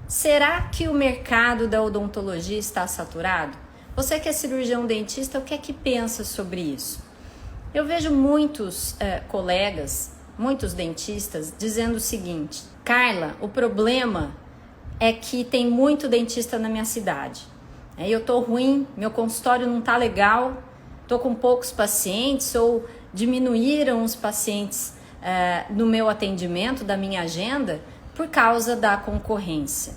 Será que o mercado da odontologia está saturado? Você que é cirurgião dentista, o que é que pensa sobre isso? Eu vejo muitos colegas, muitos dentistas, dizendo o seguinte: Carla, o problema é que tem muito dentista na minha cidade. Eu tô ruim, meu consultório não tá legal, tô com poucos pacientes ou diminuíram os pacientes no meu atendimento, da minha agenda, por causa da concorrência.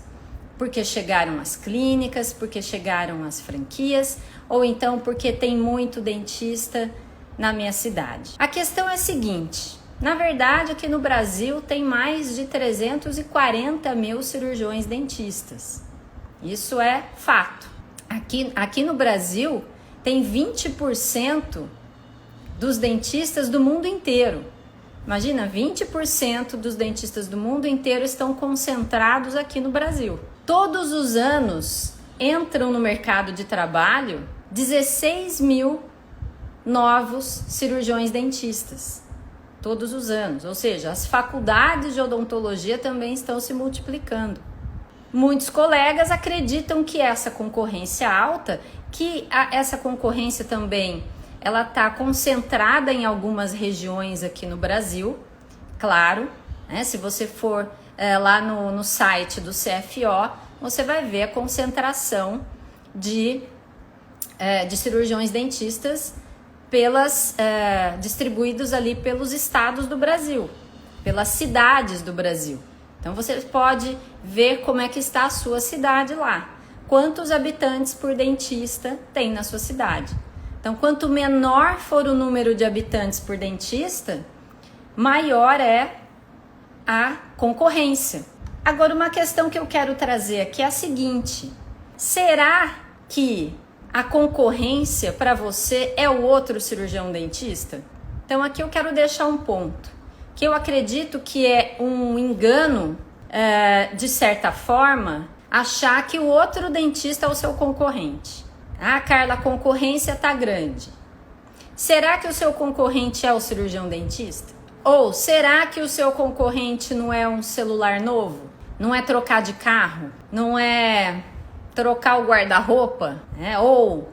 Porque chegaram as clínicas, porque chegaram as franquias, ou então porque tem muito dentista na minha cidade. A questão é a seguinte: na verdade, aqui no Brasil tem mais de 340 mil cirurgiões dentistas. Isso é fato. Aqui no Brasil tem 20% dos dentistas do mundo inteiro. Imagina, 20% dos dentistas do mundo inteiro estão concentrados aqui no Brasil. Todos os anos entram no mercado de trabalho 16 mil novos cirurgiões dentistas. Todos os anos, ou seja, as faculdades de odontologia também estão se multiplicando. Muitos colegas acreditam que essa concorrência alta, essa concorrência também, ela está concentrada em algumas regiões aqui no Brasil, claro, né? Se você for lá no site do CFO, você vai ver a concentração de cirurgiões dentistas distribuídos ali pelos estados do Brasil, pelas cidades do Brasil. Então você pode ver como é que está a sua cidade lá, quantos habitantes por dentista tem na sua cidade. Então, quanto menor for o número de habitantes por dentista, maior é a concorrência. Agora, uma questão que eu quero trazer aqui é a seguinte: será que a concorrência para você é o outro cirurgião dentista? Então, aqui eu quero deixar um ponto, que eu acredito que é um engano, de certa forma, achar que o outro dentista é o seu concorrente. Ah, Carla, a concorrência tá grande. Será que o seu concorrente é o cirurgião dentista? Ou será que o seu concorrente não é um celular novo? Não é trocar de carro? Não é trocar o guarda-roupa? Ou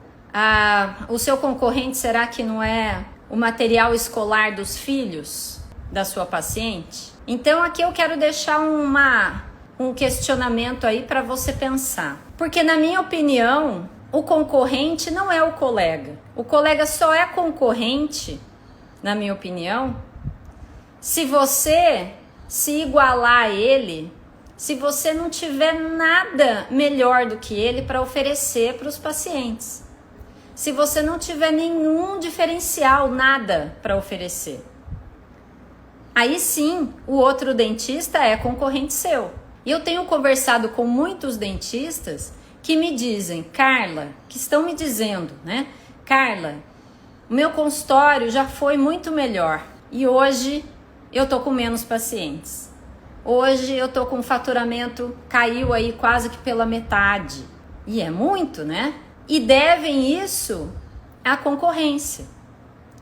o seu concorrente, será que não é o material escolar dos filhos da sua paciente? Então aqui eu quero deixar um questionamento aí para você pensar. Porque na minha opinião, o concorrente não é o colega. O colega só é concorrente, na minha opinião, se você se igualar a ele, se você não tiver nada melhor do que ele para oferecer para os pacientes. Se você não tiver nenhum diferencial, nada para oferecer. Aí sim, o outro dentista é concorrente seu. E eu tenho conversado com muitos dentistas que me dizem: Carla, que estão me dizendo, né? Carla, o meu consultório já foi muito melhor e hoje eu tô com menos pacientes. Hoje eu tô com faturamento, caiu aí quase que pela metade. E é muito, né? E devem isso à concorrência,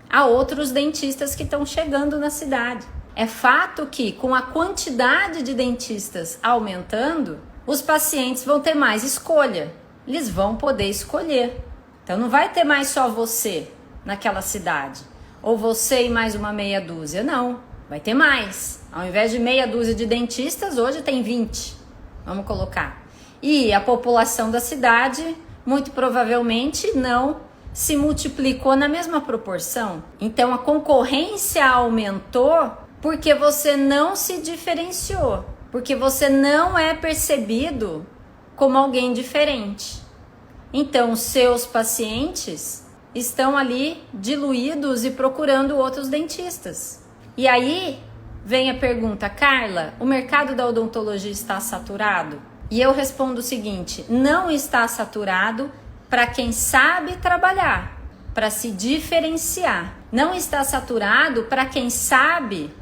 a outros dentistas que estão chegando na cidade. É fato que com a quantidade de dentistas aumentando, os pacientes vão ter mais escolha, eles vão poder escolher. Então não vai ter mais só você naquela cidade, ou você e mais uma meia dúzia, não, vai ter mais. Ao invés de meia dúzia de dentistas, hoje tem 20, vamos colocar. E a população da cidade, muito provavelmente, não se multiplicou na mesma proporção. Então a concorrência aumentou porque você não se diferenciou. Porque você não é percebido como alguém diferente. Então, os seus pacientes estão ali diluídos e procurando outros dentistas. E aí vem a pergunta: Carla, o mercado da odontologia está saturado? E eu respondo o seguinte: não está saturado para quem sabe trabalhar, para se diferenciar. Não está saturado para quem sabe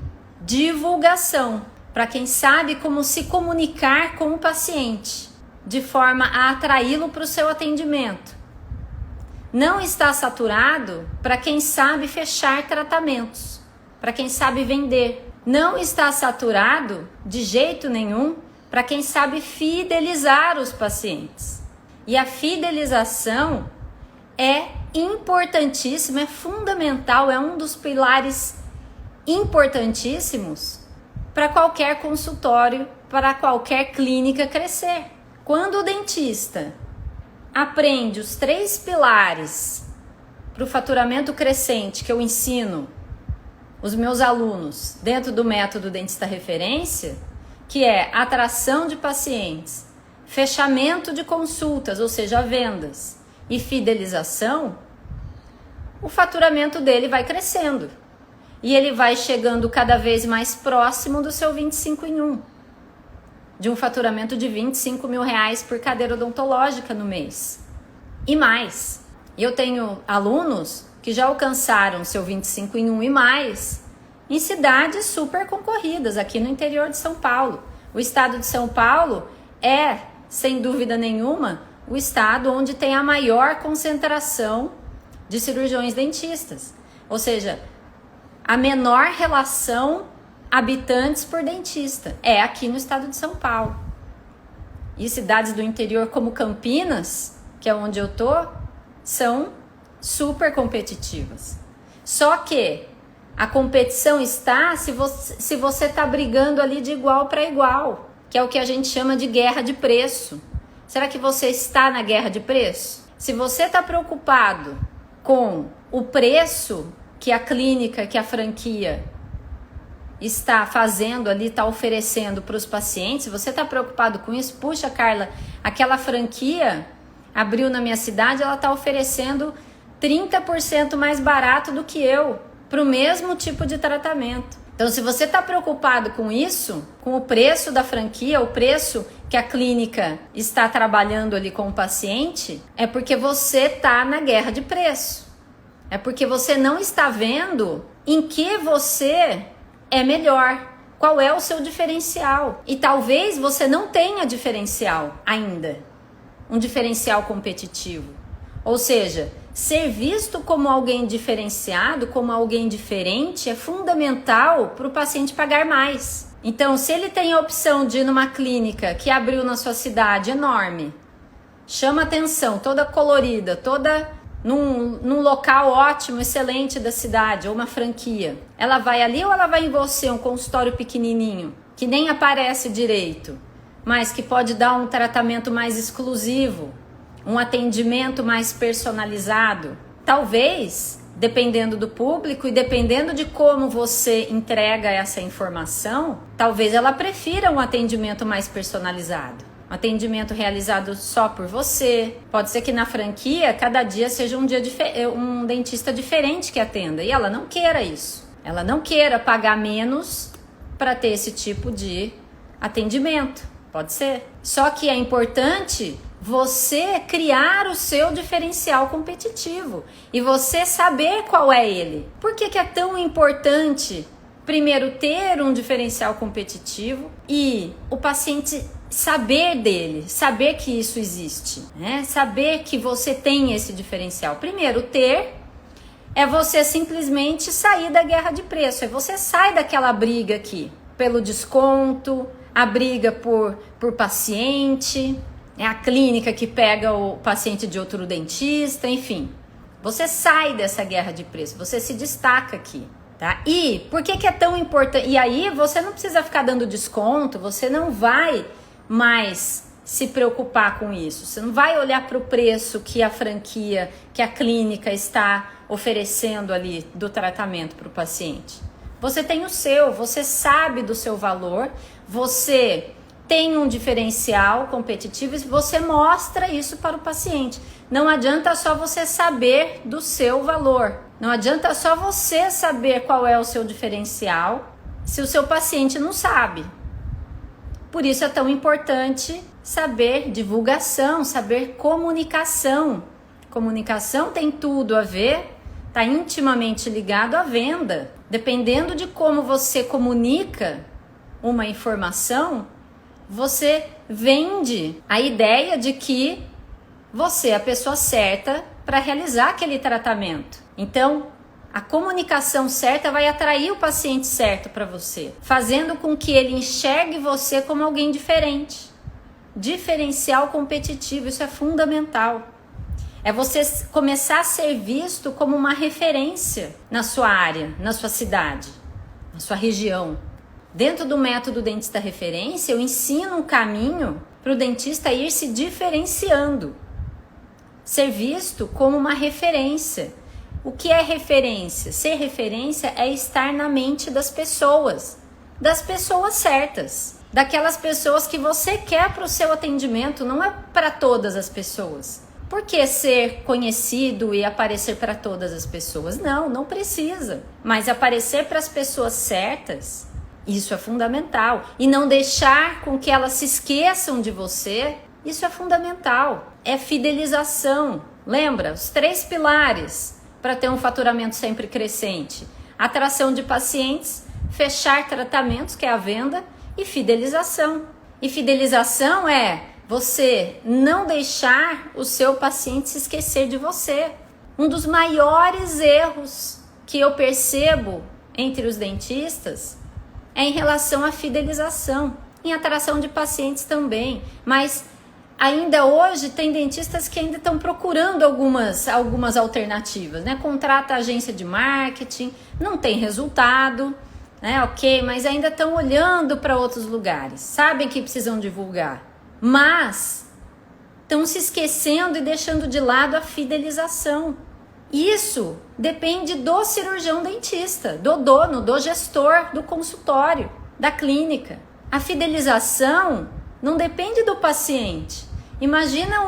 divulgação, para quem sabe como se comunicar com o paciente, de forma a atraí-lo para o seu atendimento. Não está saturado para quem sabe fechar tratamentos, para quem sabe vender. Não está saturado, de jeito nenhum, para quem sabe fidelizar os pacientes. E a fidelização é importantíssima, é fundamental, é um dos pilares importantíssimos para qualquer consultório, para qualquer clínica crescer. Quando o dentista aprende os 3 pilares para o faturamento crescente que eu ensino os meus alunos dentro do método Dentista Referência, que é atração de pacientes, fechamento de consultas, ou seja, vendas, e fidelização, o faturamento dele vai crescendo. E ele vai chegando cada vez mais próximo do seu 25 em 1. De um faturamento de R$25 mil por cadeira odontológica no mês. E mais. Eu tenho alunos que já alcançaram seu 25 em 1 e mais em cidades super concorridas aqui no interior de São Paulo. O estado de São Paulo é, sem dúvida nenhuma, o estado onde tem a maior concentração de cirurgiões dentistas. Ou seja, a menor relação habitantes por dentista é aqui no estado de São Paulo. E cidades do interior como Campinas, que é onde eu tô, são super competitivas. Só que a competição está se você está brigando ali de igual para igual, que é o que a gente chama de guerra de preço. Será que você está na guerra de preço? Se você está preocupado com o preço que a clínica, que a franquia está fazendo ali, está oferecendo para os pacientes, você está preocupado com isso? Puxa, Carla, aquela franquia abriu na minha cidade, ela está oferecendo 30% mais barato do que eu, para o mesmo tipo de tratamento. Então, se você está preocupado com isso, com o preço da franquia, o preço que a clínica está trabalhando ali com o paciente, é porque você está na guerra de preço. É porque você não está vendo em que você é melhor, qual é o seu diferencial. E talvez você não tenha diferencial ainda, um diferencial competitivo. Ou seja, ser visto como alguém diferenciado, como alguém diferente, é fundamental para o paciente pagar mais. Então, se ele tem a opção de ir numa clínica que abriu na sua cidade enorme, chama atenção, toda colorida, toda num local ótimo, excelente da cidade, ou uma franquia, ela vai ali ou ela vai em você, um consultório pequenininho, que nem aparece direito, mas que pode dar um tratamento mais exclusivo, um atendimento mais personalizado? Talvez, dependendo do público e dependendo de como você entrega essa informação, talvez ela prefira um atendimento mais personalizado. Um atendimento realizado só por você. Pode ser que na franquia, cada dia seja um dentista diferente que atenda. E ela não queira isso. Ela não queira pagar menos para ter esse tipo de atendimento. Pode ser. Só que é importante você criar o seu diferencial competitivo e você saber qual é ele. Por que é tão importante, primeiro, ter um diferencial competitivo e o paciente saber dele, saber que isso existe, né? Saber que você tem esse diferencial. Primeiro, ter é você simplesmente sair da guerra de preço, é você sai daquela briga aqui, pelo desconto, a briga por paciente, é a clínica que pega o paciente de outro dentista, enfim. Você sai dessa guerra de preço, você se destaca aqui, tá? E por que é tão importante? E aí você não precisa ficar dando desconto, você não vai mais se preocupar com isso. Você não vai olhar para o preço que a franquia, que a clínica está oferecendo ali do tratamento para o paciente. Você tem o seu, você sabe do seu valor, você tem um diferencial competitivo e você mostra isso para o paciente. Não adianta só você saber do seu valor. Não adianta só você saber qual é o seu diferencial se o seu paciente não sabe. Por isso é tão importante saber divulgação, saber comunicação. Comunicação tem tudo a ver, está intimamente ligado à venda. Dependendo de como você comunica uma informação, você vende a ideia de que você é a pessoa certa para realizar aquele tratamento. Então, A comunicação certa vai atrair o paciente certo para você, fazendo com que ele enxergue você como alguém diferente. Diferencial competitivo, isso é fundamental. É você começar a ser visto como uma referência na sua área, na sua cidade, na sua região. Dentro do método dentista referência, eu ensino um caminho para o dentista ir se diferenciando. Ser visto como uma referência. O que é referência? Ser referência é estar na mente das pessoas certas, daquelas pessoas que você quer para o seu atendimento, não é para todas as pessoas. Por que ser conhecido e aparecer para todas as pessoas? Não precisa. Mas aparecer para as pessoas certas, isso é fundamental. E não deixar com que elas se esqueçam de você, isso é fundamental. É fidelização. Lembra? Os 3 pilares para ter um faturamento sempre crescente: atração de pacientes, fechar tratamentos, que é a venda, e fidelização. E fidelização é você não deixar o seu paciente se esquecer de você. Um dos maiores erros que eu percebo entre os dentistas é em relação à fidelização, em atração de pacientes também, mas ainda hoje tem dentistas que ainda estão procurando algumas alternativas, né? Contrata agência de marketing, não tem resultado, né? Ok, mas ainda estão olhando para outros lugares, sabem que precisam divulgar, mas estão se esquecendo e deixando de lado a fidelização. Isso depende do cirurgião dentista, do dono, do gestor do consultório, da clínica. A fidelização não depende do paciente. Imagina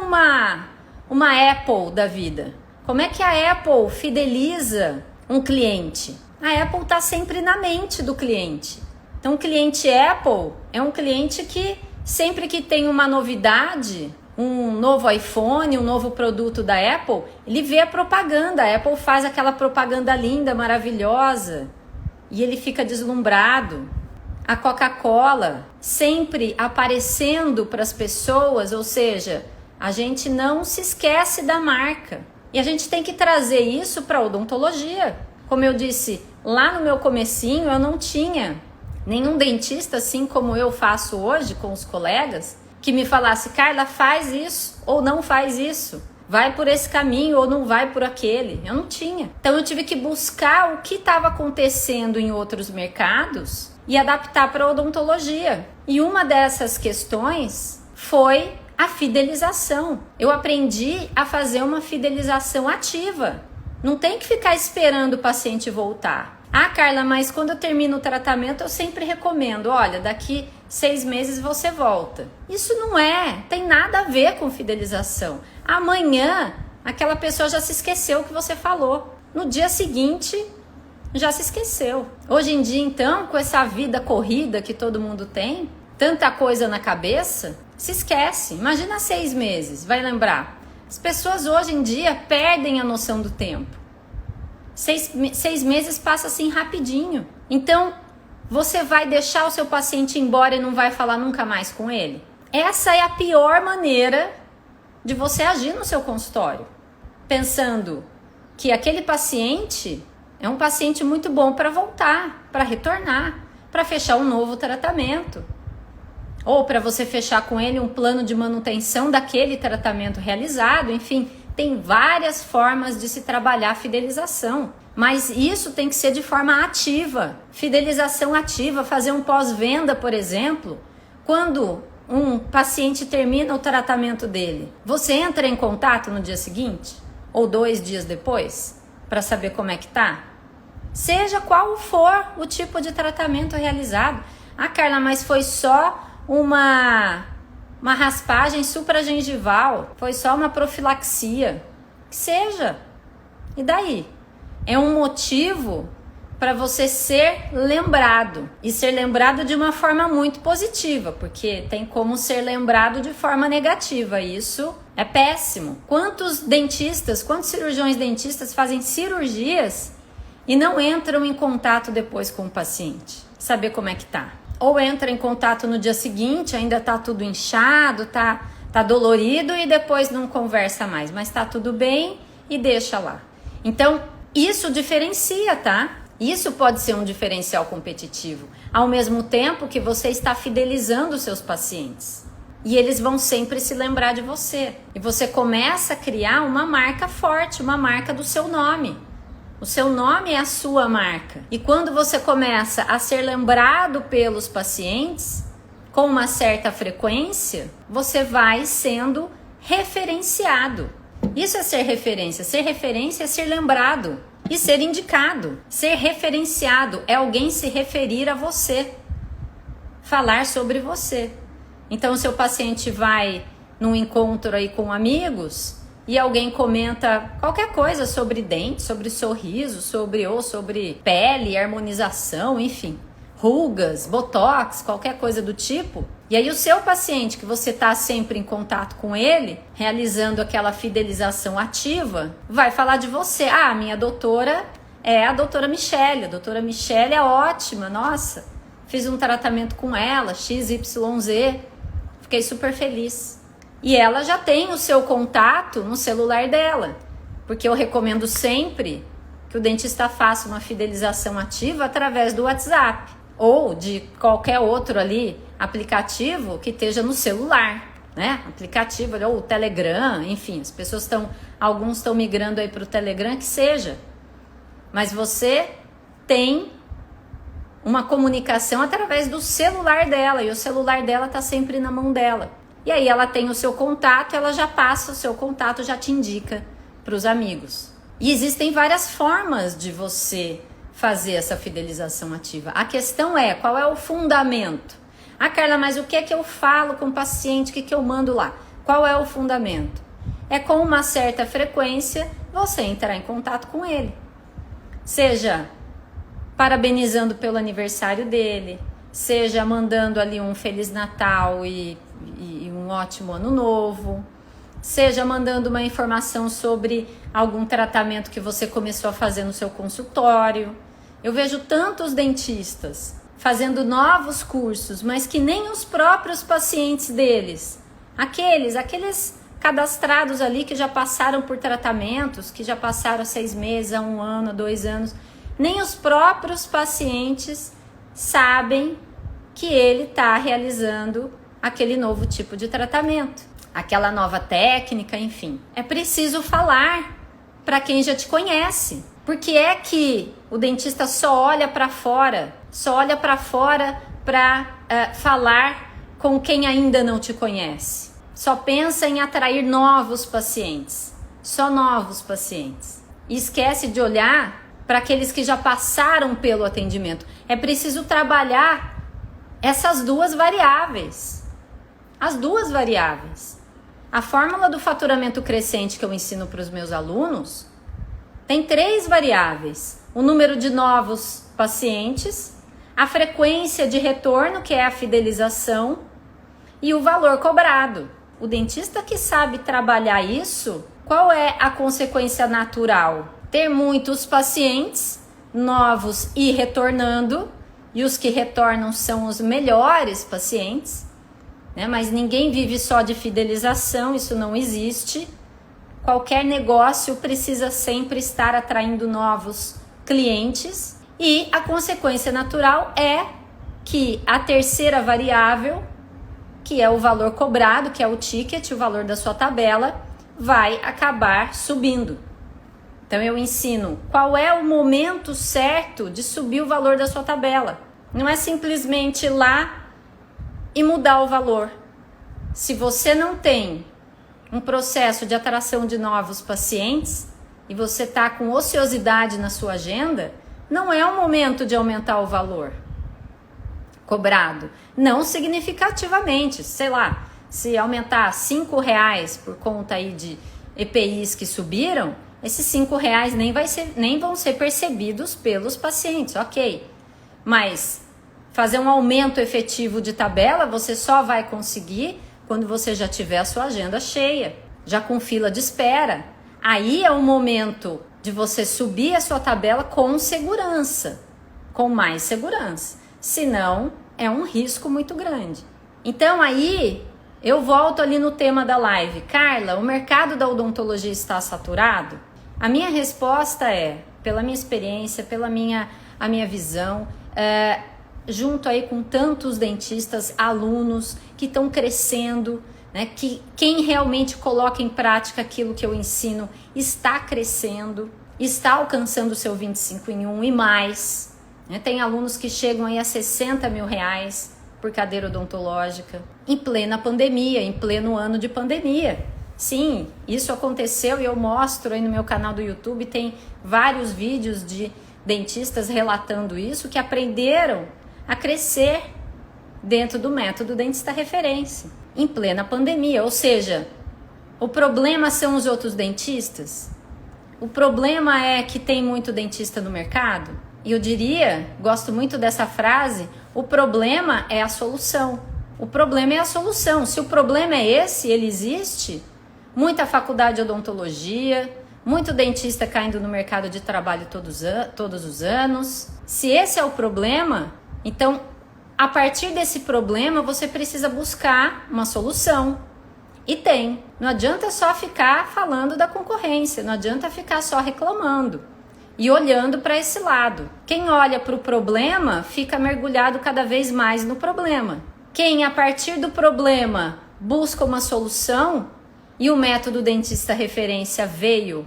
uma Apple da vida. Como é que a Apple fideliza um cliente? A Apple está sempre na mente do cliente. Então, o cliente Apple é um cliente que sempre que tem uma novidade, um novo iPhone, um novo produto da Apple, ele vê a propaganda. A Apple faz aquela propaganda linda, maravilhosa, e ele fica deslumbrado. A Coca-Cola sempre aparecendo para as pessoas, ou seja, a gente não se esquece da marca. E a gente tem que trazer isso para a odontologia. Como eu disse, lá no meu comecinho eu não tinha nenhum dentista, assim como eu faço hoje com os colegas, que me falasse: Carla, faz isso ou não faz isso, vai por esse caminho ou não vai por aquele. Eu não tinha. Então eu tive que buscar o que estava acontecendo em outros mercados e adaptar para a odontologia. E uma dessas questões foi a fidelização. Eu aprendi a fazer uma fidelização ativa. Não tem que ficar esperando o paciente voltar. Ah, Carla, mas quando eu termino o tratamento eu sempre recomendo: olha, daqui 6 meses você volta. Isso não tem nada a ver com fidelização. Amanhã aquela pessoa já se esqueceu o que você falou. No dia seguinte já se esqueceu. Hoje em dia, então, com essa vida corrida que todo mundo tem, tanta coisa na cabeça, se esquece. Imagina 6 meses, vai lembrar. As pessoas hoje em dia perdem a noção do tempo. 6 meses passa assim rapidinho. Então, você vai deixar o seu paciente ir embora e não vai falar nunca mais com ele? Essa é a pior maneira de você agir no seu consultório, pensando que aquele paciente é um paciente muito bom para voltar, para retornar, para fechar um novo tratamento. Ou para você fechar com ele um plano de manutenção daquele tratamento realizado. Enfim, tem várias formas de se trabalhar a fidelização. Mas isso tem que ser de forma ativa. Fidelização ativa, fazer um pós-venda, por exemplo. Quando um paciente termina o tratamento dele, você entra em contato no dia seguinte? Ou 2 dias depois? Para saber como é que tá? Seja qual for o tipo de tratamento realizado. Ah, Carla, mas foi só uma raspagem supragengival, foi só uma profilaxia. Que seja. E daí? É um motivo para você ser lembrado. E ser lembrado de uma forma muito positiva, porque tem como ser lembrado de forma negativa. Isso é péssimo. Quantos dentistas, quantos cirurgiões dentistas fazem cirurgias e não entram em contato depois com o paciente? Saber como é que tá. Ou entra em contato no dia seguinte, ainda tá tudo inchado, tá dolorido, e depois não conversa mais, mas tá tudo bem e deixa lá. Então, Isso diferencia, tá? Isso pode ser um diferencial competitivo, ao mesmo tempo que você está fidelizando os seus pacientes. E eles vão sempre se lembrar de você. E você começa a criar uma marca forte, uma marca do seu nome. O seu nome é a sua marca. E quando você começa a ser lembrado pelos pacientes, com uma certa frequência, você vai sendo referenciado. Isso é ser referência. Ser referência é ser lembrado e ser indicado. Ser referenciado é alguém se referir a você, falar sobre você. Então, o seu paciente vai num encontro aí com amigos e alguém comenta qualquer coisa sobre dente, sobre sorriso, sobre pele, harmonização, enfim, rugas, botox, qualquer coisa do tipo. E aí o seu paciente, que você está sempre em contato com ele, realizando aquela fidelização ativa, vai falar de você. Ah, minha doutora é a doutora Michele. A doutora Michele é ótima, nossa, fiz um tratamento com ela, XYZ, fiquei super feliz. E ela já tem o seu contato no celular dela, porque eu recomendo sempre que o dentista faça uma fidelização ativa através do WhatsApp ou de qualquer outro ali aplicativo que esteja no celular, né? Aplicativo ou o Telegram, enfim, as pessoas alguns estão migrando aí para o Telegram, que seja. Mas você tem uma comunicação através do celular dela e o celular dela está sempre na mão dela. E aí ela tem o seu contato, ela já passa o seu contato, já te indica para os amigos. E existem várias formas de você fazer essa fidelização ativa. A questão é, qual é o fundamento? Ah, Carla, mas o que é que eu falo com o paciente? O que é que eu mando lá? Qual é o fundamento? É com uma certa frequência você entrar em contato com ele. Seja parabenizando pelo aniversário dele, seja mandando ali um Feliz Natal e um ótimo Ano Novo, seja mandando uma informação sobre algum tratamento que você começou a fazer no seu consultório. Eu vejo tantos dentistas fazendo novos cursos, mas que nem os próprios pacientes deles, aqueles cadastrados ali que já passaram por tratamentos, que já passaram 6 meses, a 1 ano, a 2 anos, nem os próprios pacientes sabem que ele está realizando aquele novo tipo de tratamento, aquela nova técnica, enfim. É preciso falar para quem já te conhece. Porque é que o dentista só olha para fora para falar com quem ainda não te conhece. Só pensa em atrair novos pacientes, só novos pacientes. E esquece de olhar para aqueles que já passaram pelo atendimento. É preciso trabalhar essas duas variáveis. As duas variáveis. A fórmula do faturamento crescente que eu ensino para os meus alunos tem 3 variáveis: o número de novos pacientes, a frequência de retorno, que é a fidelização, e o valor cobrado. O dentista que sabe trabalhar isso, qual é a consequência natural? Ter muitos pacientes novos e retornando, e os que retornam são os melhores pacientes, né? Mas ninguém vive só de fidelização, isso não existe. Qualquer negócio precisa sempre estar atraindo novos clientes, e a consequência natural é que a terceira variável, que é o valor cobrado, que é o ticket, o valor da sua tabela, vai acabar subindo. Então eu ensino qual é o momento certo de subir o valor da sua tabela. Não é simplesmente ir lá e mudar o valor. Se você não tem um processo de atração de novos pacientes e você está com ociosidade na sua agenda, não é o momento de aumentar o valor cobrado. Não significativamente, sei lá, se aumentar R$5 por conta aí de EPIs que subiram, esses R$5 nem vão ser percebidos pelos pacientes, ok. Mas fazer um aumento efetivo de tabela você só vai conseguir quando você já tiver a sua agenda cheia, já com fila de espera. Aí é o momento de você subir a sua tabela com segurança, com mais segurança. Senão, é um risco muito grande. Então aí, eu volto ali no tema da live. Carla, o mercado da odontologia está saturado? A minha resposta é, pela minha experiência, a minha visão, junto aí com tantos dentistas, alunos que estão crescendo, né, que quem realmente coloca em prática aquilo que eu ensino está crescendo, está alcançando o seu 25 em 1 e mais. Né? Tem alunos que chegam aí a 60 mil reais por cadeira odontológica, em plena pandemia, em pleno ano de pandemia. Sim, isso aconteceu e eu mostro aí no meu canal do YouTube, tem vários vídeos de dentistas relatando isso, que aprenderam a crescer dentro do método dentista referência, em plena pandemia. Ou seja, o problema são os outros dentistas? O problema é que tem muito dentista no mercado? E eu diria, gosto muito dessa frase, o problema é a solução. O problema é a solução. Se o problema é esse, ele existe, muita faculdade de odontologia, muito dentista caindo no mercado de trabalho todos os anos. Se esse é o problema, então, a partir desse problema, você precisa buscar uma solução. E tem. Não adianta só ficar falando da concorrência, não adianta ficar só reclamando e olhando para esse lado. Quem olha para o problema fica mergulhado cada vez mais no problema. Quem, a partir do problema, busca uma solução, e o método dentista referência veio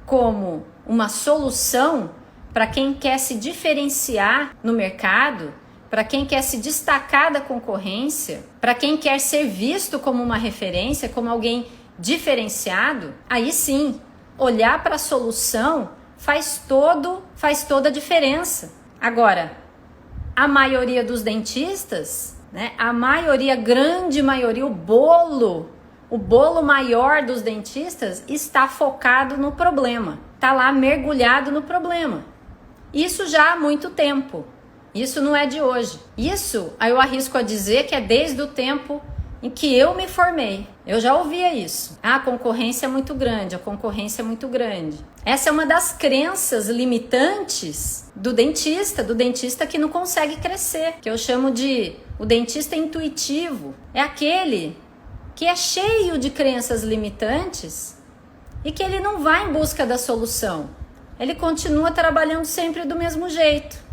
como uma solução para quem quer se diferenciar no mercado, para quem quer se destacar da concorrência, para quem quer ser visto como uma referência, como alguém diferenciado, aí sim, olhar para a solução faz toda a diferença. Agora, a maioria dos dentistas, né, grande maioria, o bolo maior dos dentistas está focado no problema, está lá mergulhado no problema. Isso já há muito tempo. Isso não é de hoje. Isso, eu arrisco a dizer que é desde o tempo em que eu me formei. Eu já ouvia isso. A concorrência é muito grande, a concorrência é muito grande. Essa é uma das crenças limitantes do dentista que não consegue crescer, que eu chamo de o dentista intuitivo. É aquele que é cheio de crenças limitantes e que ele não vai em busca da solução. Ele continua trabalhando sempre do mesmo jeito.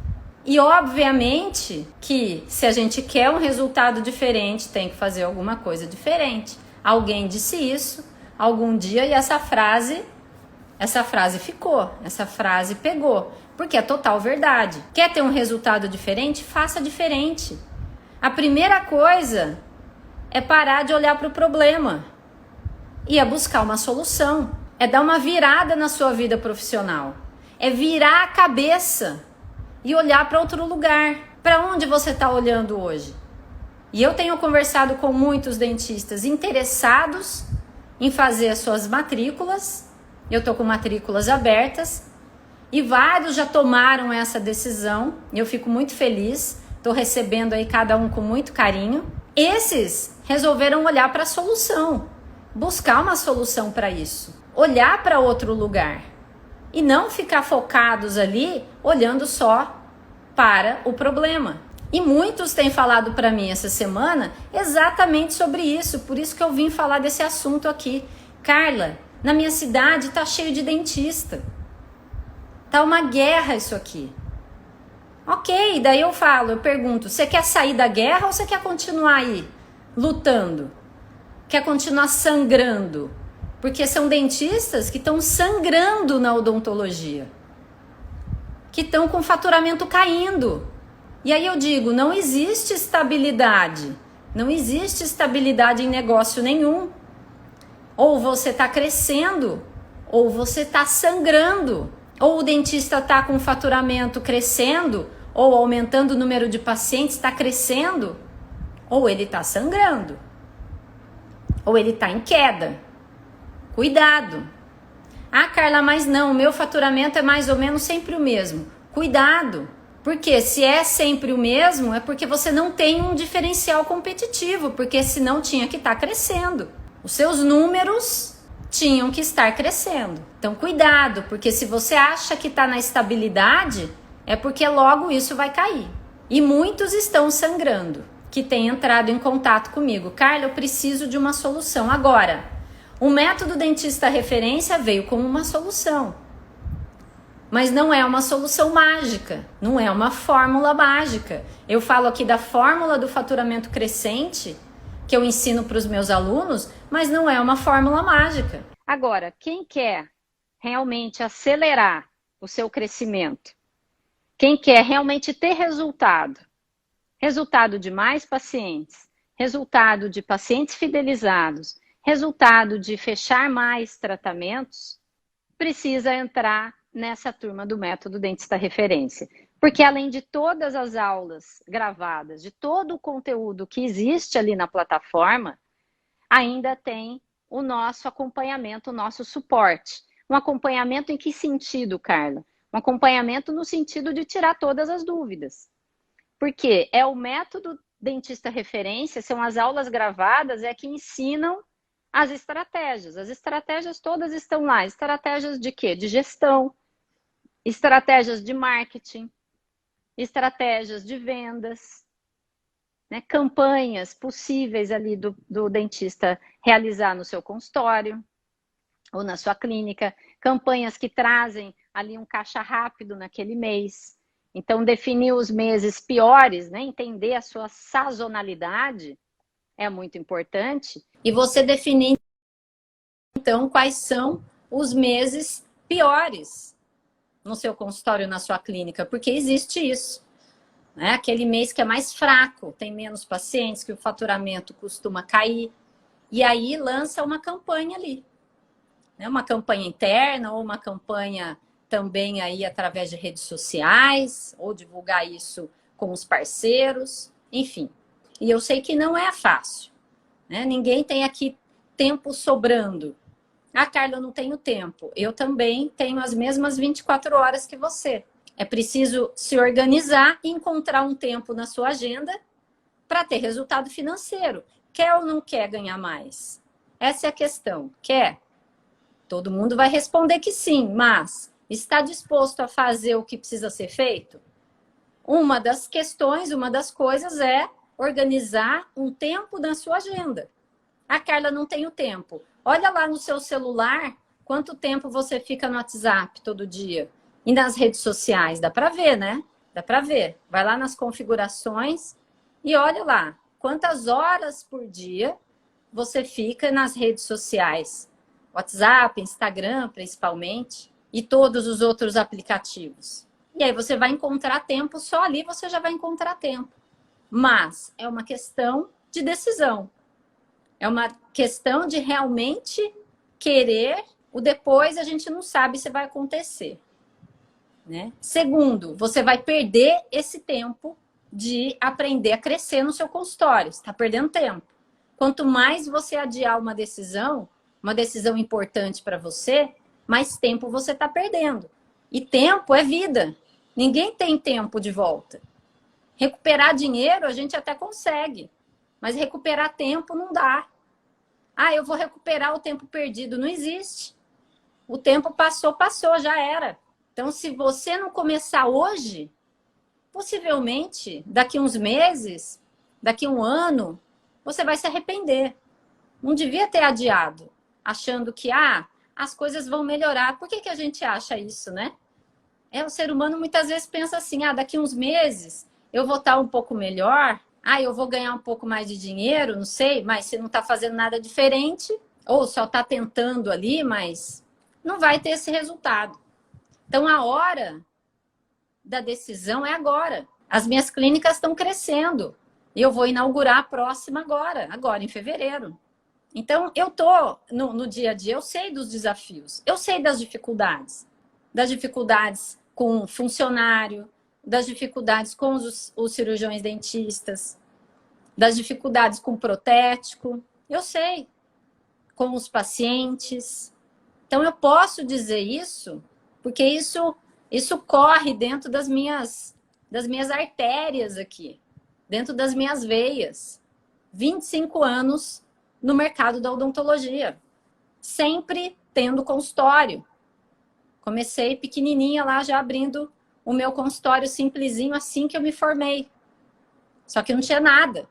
E obviamente que se a gente quer um resultado diferente, tem que fazer alguma coisa diferente. Alguém disse isso algum dia e essa frase ficou, essa frase pegou, porque é total verdade. Quer ter um resultado diferente? Faça diferente. A primeira coisa é parar de olhar para o problema e é buscar uma solução. É dar uma virada na sua vida profissional. É virar a cabeça e olhar para outro lugar. Para onde você está olhando hoje? E eu tenho conversado com muitos dentistas interessados em fazer as suas matrículas. Eu estou com matrículas abertas e vários já tomaram essa decisão. Eu fico muito feliz. Estou recebendo aí cada um com muito carinho. Esses resolveram olhar para a solução, buscar uma solução para isso, olhar para outro lugar. E não ficar focados ali, olhando só para o problema. E muitos têm falado para mim essa semana exatamente sobre isso. Por isso que eu vim falar desse assunto aqui. Carla, na minha cidade tá cheio de dentista. Tá uma guerra isso aqui. Ok, daí eu pergunto, você quer sair da guerra ou você quer continuar aí lutando? Quer continuar sangrando? Porque são dentistas que estão sangrando na odontologia, que estão com faturamento caindo. E aí eu digo, não existe estabilidade em negócio nenhum. Ou você está crescendo, ou você está sangrando. Ou o dentista está com faturamento crescendo, ou aumentando o número de pacientes, está crescendo, ou ele está sangrando, ou ele está em queda. Cuidado. Ah, Carla, mas não, o meu faturamento é mais ou menos sempre o mesmo. Cuidado, porque se é sempre o mesmo, é porque você não tem um diferencial competitivo, porque senão tinha que estar crescendo. Os seus números tinham que estar crescendo. Então, cuidado, porque se você acha que está na estabilidade, é porque logo isso vai cair. E muitos estão sangrando, que têm entrado em contato comigo. Carla, eu preciso de uma solução agora. O método dentista referência veio como uma solução. Mas não é uma solução mágica, não é uma fórmula mágica. Eu falo aqui da fórmula do faturamento crescente, que eu ensino para os meus alunos, mas não é uma fórmula mágica. Agora, quem quer realmente acelerar o seu crescimento, quem quer realmente ter resultado, resultado de mais pacientes, resultado de pacientes fidelizados, resultado de fechar mais tratamentos, precisa entrar nessa turma do Método Dentista Referência. Porque além de todas as aulas gravadas, de todo o conteúdo que existe ali na plataforma, ainda tem o nosso acompanhamento, o nosso suporte. Um acompanhamento em que sentido, Carla? Um acompanhamento no sentido de tirar todas as dúvidas. Porque é o Método Dentista Referência, são as aulas gravadas, é que ensinam as estratégias. As estratégias todas estão lá. Estratégias de quê? De gestão, estratégias de marketing, estratégias de vendas, né? Campanhas possíveis ali do dentista realizar no seu consultório ou na sua clínica, campanhas que trazem ali um caixa rápido naquele mês. Então, definir os meses piores, né? Entender a sua sazonalidade é muito importante. E você definir, então, quais são os meses piores no seu consultório, na sua clínica, porque existe isso. Né? Aquele mês que é mais fraco, tem menos pacientes, que o faturamento costuma cair. E aí lança uma campanha ali. Né? Uma campanha interna ou uma campanha também aí através de redes sociais, ou divulgar isso com os parceiros, enfim. E eu sei que não é fácil. Né? Ninguém tem aqui tempo sobrando. Ah, Carla, eu não tenho tempo. Eu também tenho as mesmas 24 horas que você. É preciso se organizar e encontrar um tempo na sua agenda para ter resultado financeiro. Quer ou não quer ganhar mais? Essa é a questão. Quer? Todo mundo vai responder que sim, mas está disposto a fazer o que precisa ser feito? Uma das questões, uma das coisas é organizar um tempo na sua agenda. Ah, Carla, não tenho tempo. Olha lá no seu celular quanto tempo você fica no WhatsApp todo dia. E nas redes sociais. Dá para ver, né? Dá para ver. Vai lá nas configurações e olha lá quantas horas por dia você fica nas redes sociais. WhatsApp, Instagram, principalmente. E todos os outros aplicativos. E aí você vai encontrar tempo, só ali você já vai encontrar tempo. Mas é uma questão de decisão. É uma questão de realmente querer. O depois a gente não sabe se vai acontecer. Né? Segundo, você vai perder esse tempo de aprender a crescer no seu consultório. Você está perdendo tempo. Quanto mais você adiar uma decisão importante para você, mais tempo você está perdendo. E tempo é vida. Ninguém tem tempo de volta. Recuperar dinheiro a gente até consegue, mas recuperar tempo não dá. Ah, eu vou recuperar o tempo perdido. Não existe. O tempo passou, já era. Então, se você não começar hoje, possivelmente, daqui uns meses, daqui um ano, você vai se arrepender. Não devia ter adiado, achando que as coisas vão melhorar. Por que a gente acha isso, né? O ser humano muitas vezes pensa assim, daqui uns meses eu vou estar um pouco melhor, eu vou ganhar um pouco mais de dinheiro, não sei, mas você não está fazendo nada diferente, ou só está tentando ali, mas não vai ter esse resultado. Então, a hora da decisão é agora. As minhas clínicas estão crescendo. E eu vou inaugurar a próxima agora em fevereiro. Então, eu estou no dia a dia, eu sei dos desafios, eu sei das dificuldades com funcionário, das dificuldades com os cirurgiões dentistas, das dificuldades com protético, eu sei, com os pacientes. Então, eu posso dizer isso porque isso corre dentro das minhas artérias aqui, dentro das minhas veias. 25 anos no mercado da odontologia, sempre tendo consultório. Comecei pequenininha lá, já abrindo o meu consultório simplesinho assim que eu me formei. Só que não tinha nada.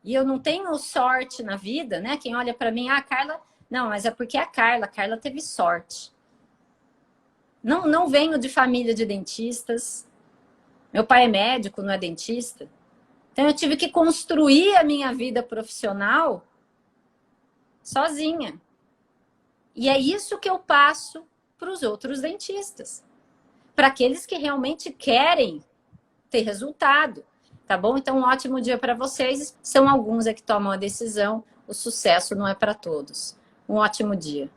E eu não tenho sorte na vida, né? Quem olha para mim, Carla... Não, mas é porque a Carla teve sorte. Não venho de família de dentistas. Meu pai é médico, não é dentista. Então eu tive que construir a minha vida profissional sozinha. E é isso que eu passo para os outros dentistas. Para aqueles que realmente querem ter resultado. Tá bom? Então, um ótimo dia para vocês. São alguns que tomam a decisão. O sucesso não é para todos. Um ótimo dia.